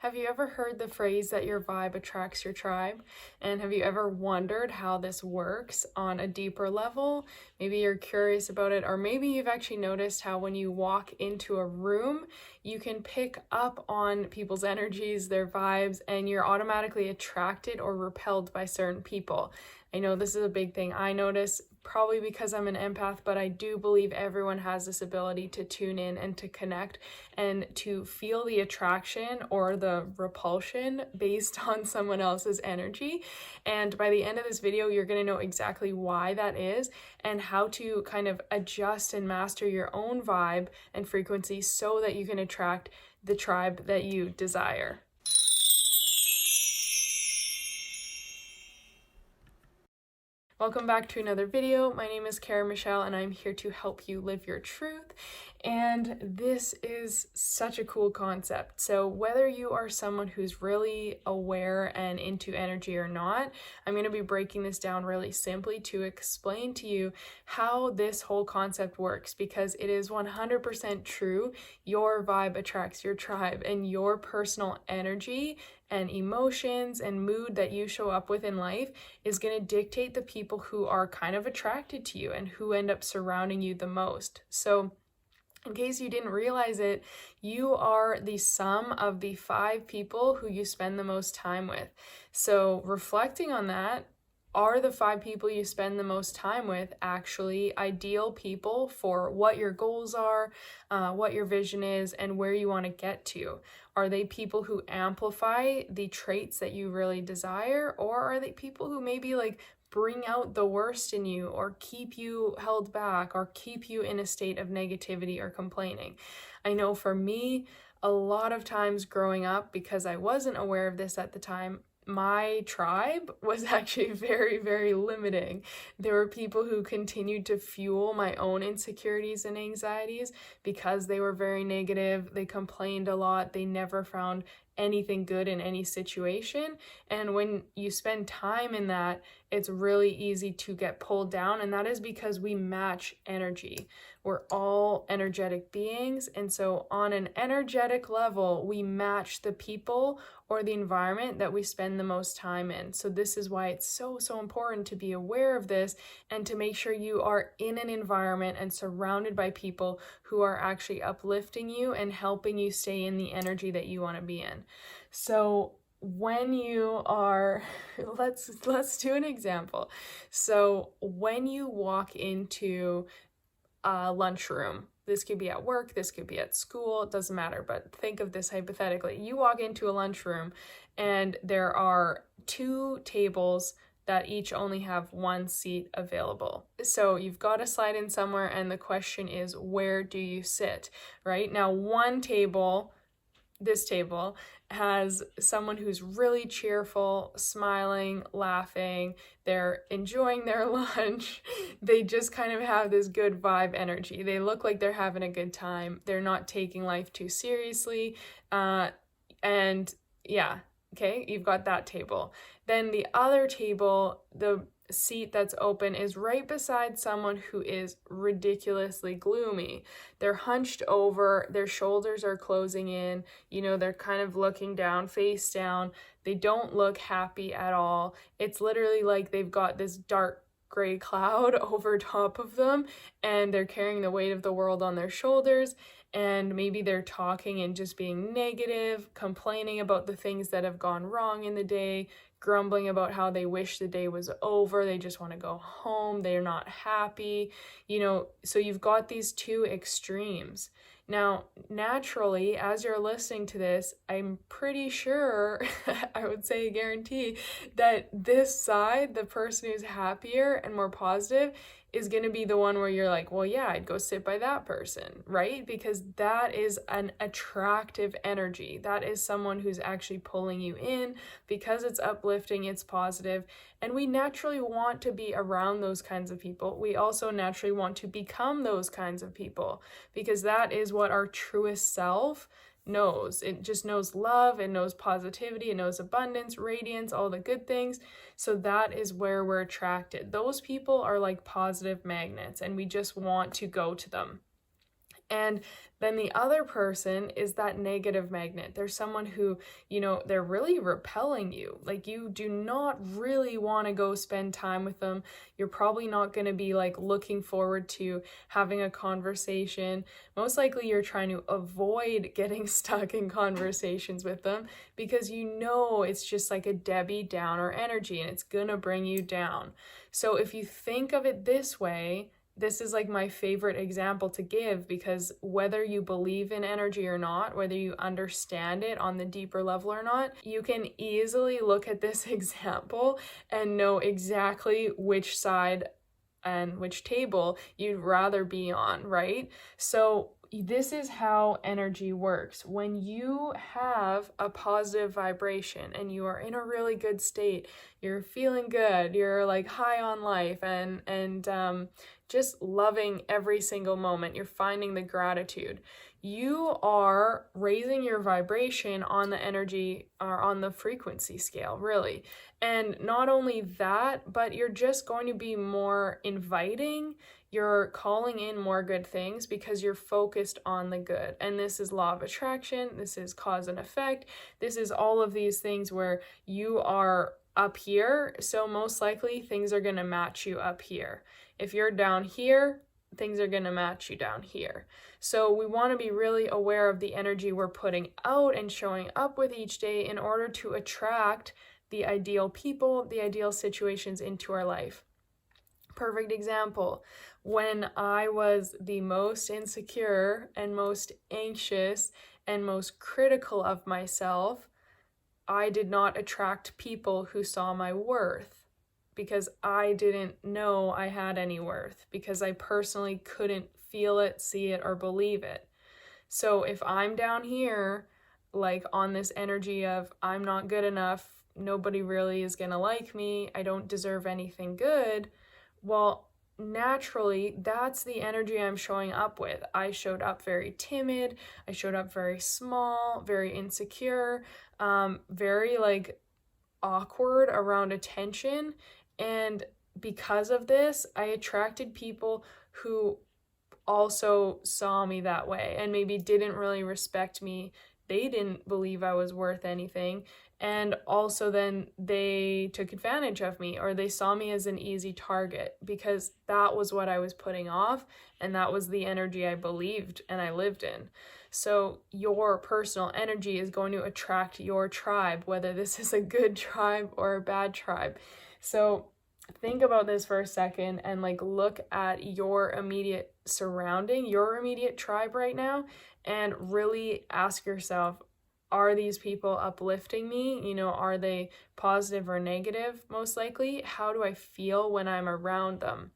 Have you ever heard the phrase that your vibe attracts your tribe? And have you ever wondered how this works on a deeper level? Maybe you're curious about it, or maybe you've actually noticed how when you walk into a room, you can pick up on people's energies, their vibes, and you're automatically attracted or repelled by certain people. I know this is a big thing I notice, probably because I'm an empath, but I do believe everyone has this ability to tune in and to connect and to feel the attraction or the repulsion based on someone else's energy. And by the end of this video, you're going to know exactly why that is and how to kind of adjust and master your own vibe and frequency so that you can attract the tribe that you desire. Welcome back to another video. My name is Kara Michelle and I'm here to help you live your truth. And this is such a cool concept. So whether you are someone who's really aware and into energy or not, I'm going to be breaking this down really simply to explain to you how this whole concept works, because it is 100% true. Your vibe attracts your tribe, and your personal energy and emotions and mood that you show up with in life is going to dictate the people who are kind of attracted to you and who end up surrounding you the most. So in case you didn't realize it, you are the sum of the 5 people who you spend the most time with. So reflecting on that, are the 5 people you spend the most time with actually ideal people for what your goals are, what your vision is, and where you want to get to? Are they people who amplify the traits that you really desire, or are they people who maybe bring out the worst in you, or keep you held back, or keep you in a state of negativity or complaining? I know for me, a lot of times growing up, because I wasn't aware of this at the time, my tribe was actually very, very limiting. There were people who continued to fuel my own insecurities and anxieties because they were very negative. They complained a lot. They never found anything good in any situation. And when you spend time in that, it's really easy to get pulled down. And that is because we match energy. We're all energetic beings. And so on an energetic level, we match the people or the environment that we spend the most time in. So this is why it's so important to be aware of this and to make sure you are in an environment and surrounded by people who are actually uplifting you and helping you stay in the energy that you want to be in. So when you are, let's do an example. So when you walk into a lunchroom, this could be at work, this could be at school, it doesn't matter, but think of this hypothetically. You walk into a lunchroom and there are 2 tables that each only have 1 seat available. So you've got to slide in somewhere, and the question is, where do you sit, right? Now, one table, this table, has someone who's really cheerful, smiling, laughing, they're enjoying their lunch, they just kind of have this good vibe energy. They look like they're having a good time, they're not taking life too seriously, and yeah, okay, you've got that table. Then the other table, the seat that's open is right beside someone who is ridiculously gloomy. They're hunched over, their shoulders are closing in, they're kind of looking down, face down. They don't look happy at all. It's literally like they've got this dark gray cloud over top of them, and they're carrying the weight of the world on their shoulders. And maybe they're talking and just being negative, complaining about the things that have gone wrong in the day, grumbling about how they wish the day was over, they just want to go home, they're not happy, so you've got these 2 extremes. Now, naturally, as you're listening to this, I'm pretty sure, I would say guarantee, that this side, the person who's happier and more positive, is going to be the one where you're like, well, yeah, I'd go sit by that person, right? Because that is an attractive energy. That is someone who's actually pulling you in because it's uplifting, it's positive. And we naturally want to be around those kinds of people. We also naturally want to become those kinds of people because that is what our truest self knows. It just knows love, it knows positivity, it knows abundance, radiance, all the good things. So that is where we're attracted. Those people are like positive magnets, and we just want to go to them. And then the other person is that negative magnet. There's someone who, they're really repelling you. Like, you do not really want to go spend time with them. You're probably not going to be like looking forward to having a conversation. Most likely you're trying to avoid getting stuck in conversations with them because it's just like a Debbie Downer energy and it's going to bring you down. So if you think of it this way, this is like my favorite example to give, because whether you believe in energy or not, whether you understand it on the deeper level or not, you can easily look at this example and know exactly which side and which table you'd rather be on, right? So this is how energy works. When you have a positive vibration and you are in a really good state, you're feeling good, you're like high on life and just loving every single moment, you're finding the gratitude, you are raising your vibration on the energy or on the frequency scale, really. And not only that, but you're just going to be more inviting. You're calling in more good things because you're focused on the good. And this is law of attraction. This is cause and effect. This is all of these things where you are up here. So most likely things are going to match you up here. If you're down here, things are going to match you down here. So we want to be really aware of the energy we're putting out and showing up with each day in order to attract the ideal people, the ideal situations into our life. Perfect example, when I was the most insecure and most anxious and most critical of myself, I did not attract people who saw my worth because I didn't know I had any worth, because I personally couldn't feel it, see it, or believe it. So if I'm down here, like on this energy of I'm not good enough, nobody really is going to like me, I don't deserve anything good, well, naturally, that's the energy I'm showing up with. I showed up very timid, I showed up very small, very insecure, very like awkward around attention. And because of this, I attracted people who also saw me that way and maybe didn't really respect me. They didn't believe I was worth anything. And also then they took advantage of me, or they saw me as an easy target, because that was what I was putting off and that was the energy I believed and I lived in. So your personal energy is going to attract your tribe, whether this is a good tribe or a bad tribe. So think about this for a second and like look at your immediate surrounding, your immediate tribe right now, and really ask yourself, are these people uplifting me? Are they positive or negative? Most likely. How do I feel when I'm around them?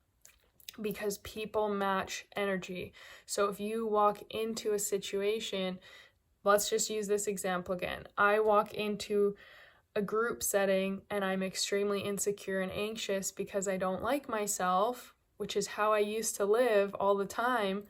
Because people match energy. So if you walk into a situation, let's just use this example again. I walk into a group setting and I'm extremely insecure and anxious because I don't like myself, which is how I used to live all the time,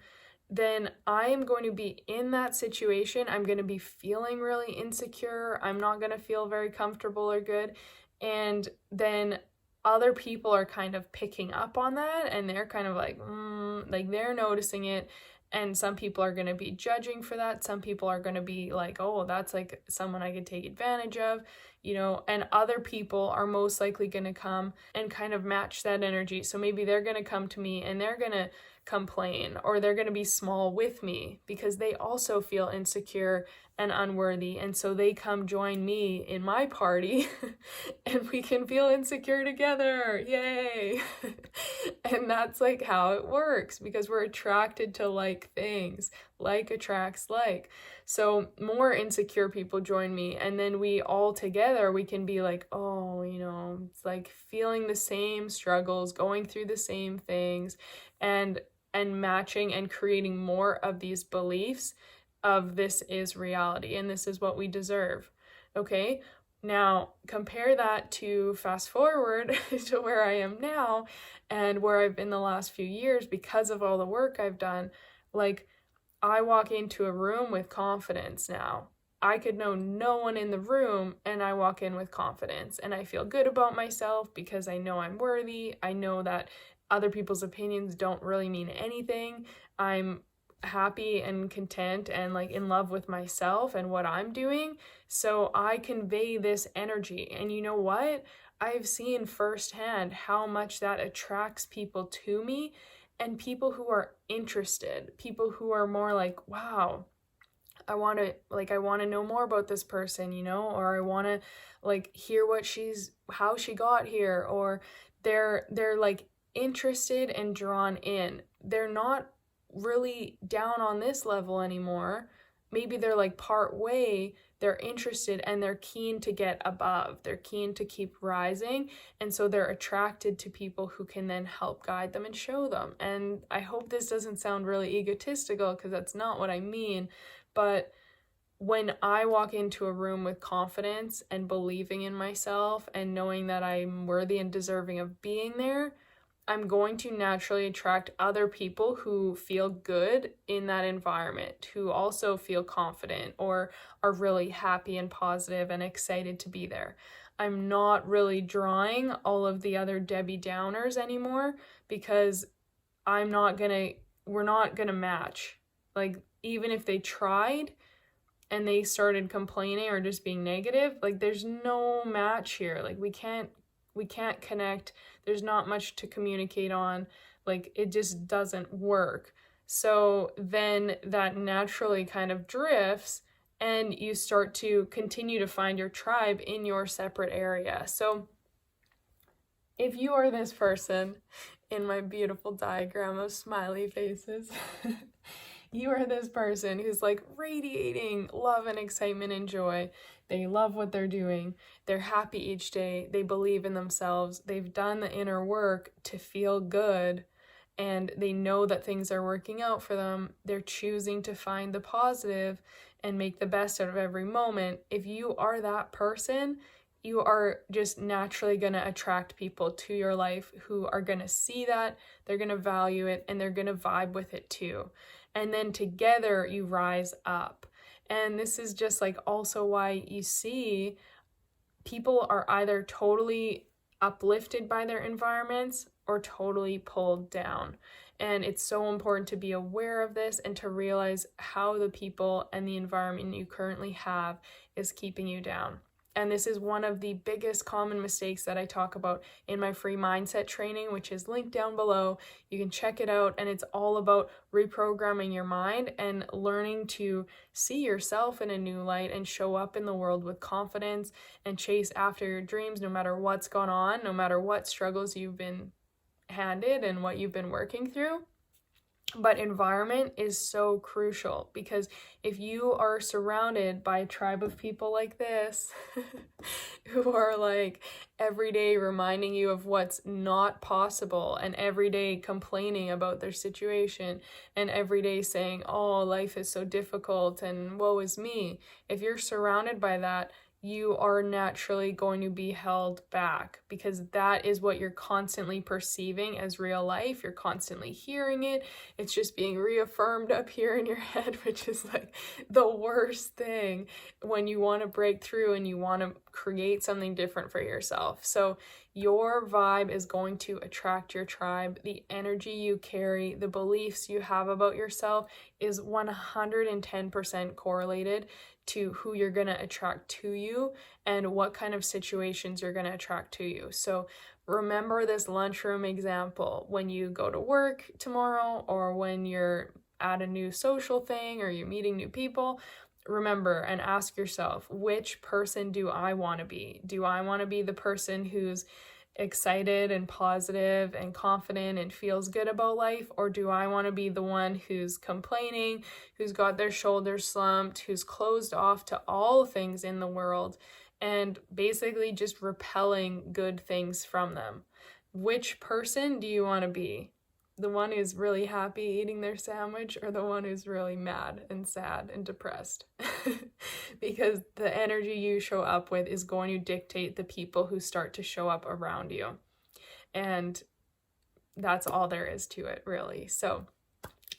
then I am going to be in that situation. I'm going to be feeling really insecure. I'm not going to feel very comfortable or good. And then other people are kind of picking up on that and they're kind of like they're noticing it. And some people are going to be judging for that. Some people are going to be like, oh, that's like someone I could take advantage of, and other people are most likely going to come and kind of match that energy. So maybe they're going to come to me and they're going to complain, or they're going to be small with me because they also feel insecure and unworthy. And so they come join me in my party and we can feel insecure together. Yay. And that's like how it works, because we're attracted to like things. Like attracts like. So more insecure people join me, and then we all together, we can be like, oh, it's like feeling the same struggles, going through the same things, and matching and creating more of these beliefs of this is reality and this is what we deserve. Okay, now compare that to fast forward to where I am now and where I've been the last few years because of all the work I've done. Like, I walk into a room with confidence now. I could know no one in the room and I walk in with confidence and I feel good about myself because I know I'm worthy. I know that other people's opinions don't really mean anything. I'm happy and content and like in love with myself and what I'm doing. So I convey this energy. And you know what? I've seen firsthand how much that attracts people to me, and people who are interested, people who are more like, wow, I want to know more about this person, or I want to like hear how she got here, or they're like interested and drawn in. They're not really down on this level anymore. Maybe they're like part way, they're interested and they're keen to get above. They're keen to keep rising, and so they're attracted to people who can then help guide them and show them. And I hope this doesn't sound really egotistical, because that's not what I mean. But when I walk into a room with confidence and believing in myself and knowing that I'm worthy and deserving of being there, I'm going to naturally attract other people who feel good in that environment, who also feel confident or are really happy and positive and excited to be there. I'm not really drawing all of the other Debbie Downers anymore, because we're not gonna match. Like, even if they tried and they started complaining or just being negative, like there's no match here. Like we can't connect. There's not much to communicate on. Like it just doesn't work. So then that naturally kind of drifts, and you start to continue to find your tribe in your separate area. So if you are this person in my beautiful diagram of smiley faces, you are this person who's like radiating love and excitement and joy. They love what they're doing. They're happy each day. They believe in themselves. They've done the inner work to feel good, and they know that things are working out for them. They're choosing to find the positive and make the best out of every moment. If you are that person, you are just naturally going to attract people to your life who are going to see that, they're going to value it, and they're going to vibe with it too. And then together you rise up. And this is just like also why you see people are either totally uplifted by their environments or totally pulled down. And it's so important to be aware of this and to realize how the people and the environment you currently have is keeping you down. And this is one of the biggest common mistakes that I talk about in my free mindset training, which is linked down below. You can check it out, and it's all about reprogramming your mind and learning to see yourself in a new light and show up in the world with confidence and chase after your dreams, no matter what's gone on, no matter what struggles you've been handed and what you've been working through. But environment is so crucial, because if you are surrounded by a tribe of people like this who are like every day reminding you of what's not possible, and every day complaining about their situation, and every day saying, oh, life is so difficult and woe is me, if you're surrounded by that, you are naturally going to be held back, because that is what you're constantly perceiving as real life. You're constantly hearing it. It's just being reaffirmed up here in your head, which is like the worst thing when you want to break through and you want to create something different for yourself. So your vibe is going to attract your tribe. The energy you carry, the beliefs you have about yourself is 110% correlated to who you're going to attract to you and what kind of situations you're going to attract to you. So remember this lunchroom example. When you go to work tomorrow, or when you're at a new social thing or you're meeting new people, remember and ask yourself, which person do I want to be? Do I want to be the person who's excited and positive and confident and feels good about life? Or do I want to be the one who's complaining, who's got their shoulders slumped, who's closed off to all things in the world, and basically just repelling good things from them? Which person do you want to be? The one who's really happy eating their sandwich, or the one who's really mad and sad and depressed? Because the energy you show up with is going to dictate the people who start to show up around you. And that's all there is to it, really. So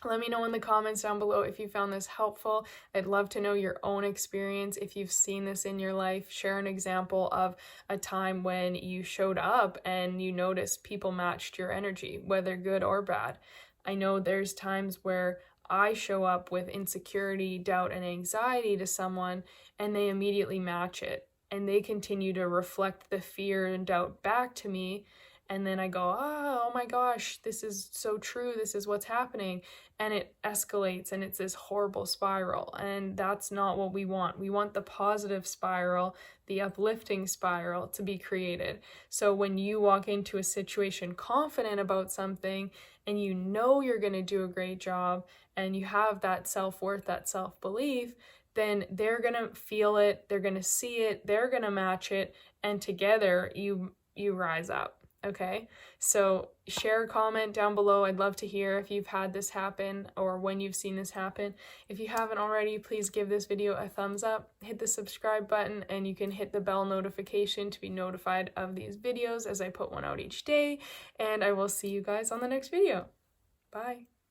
let me know in the comments down below if you found this helpful. I'd love to know your own experience. If you've seen this in your life, share an example of a time when you showed up and you noticed people matched your energy, whether good or bad. I know there's times where I show up with insecurity, doubt, and anxiety to someone, and they immediately match it. And they continue to reflect the fear and doubt back to me. And then I go, oh my gosh, this is so true. This is what's happening. And it escalates, and it's this horrible spiral. And that's not what we want. We want the positive spiral, the uplifting spiral to be created. So when you walk into a situation confident about something, and you know you're going to do a great job, and you have that self-worth, that self-belief, then they're going to feel it, they're going to see it, they're going to match it, and together you rise up. Okay, so share a comment down below. I'd love to hear if you've had this happen or when you've seen this happen. If you haven't already, please give this video a thumbs up, hit the subscribe button, and you can hit the bell notification to be notified of these videos as I put one out each day. And I will see you guys on the next video. Bye.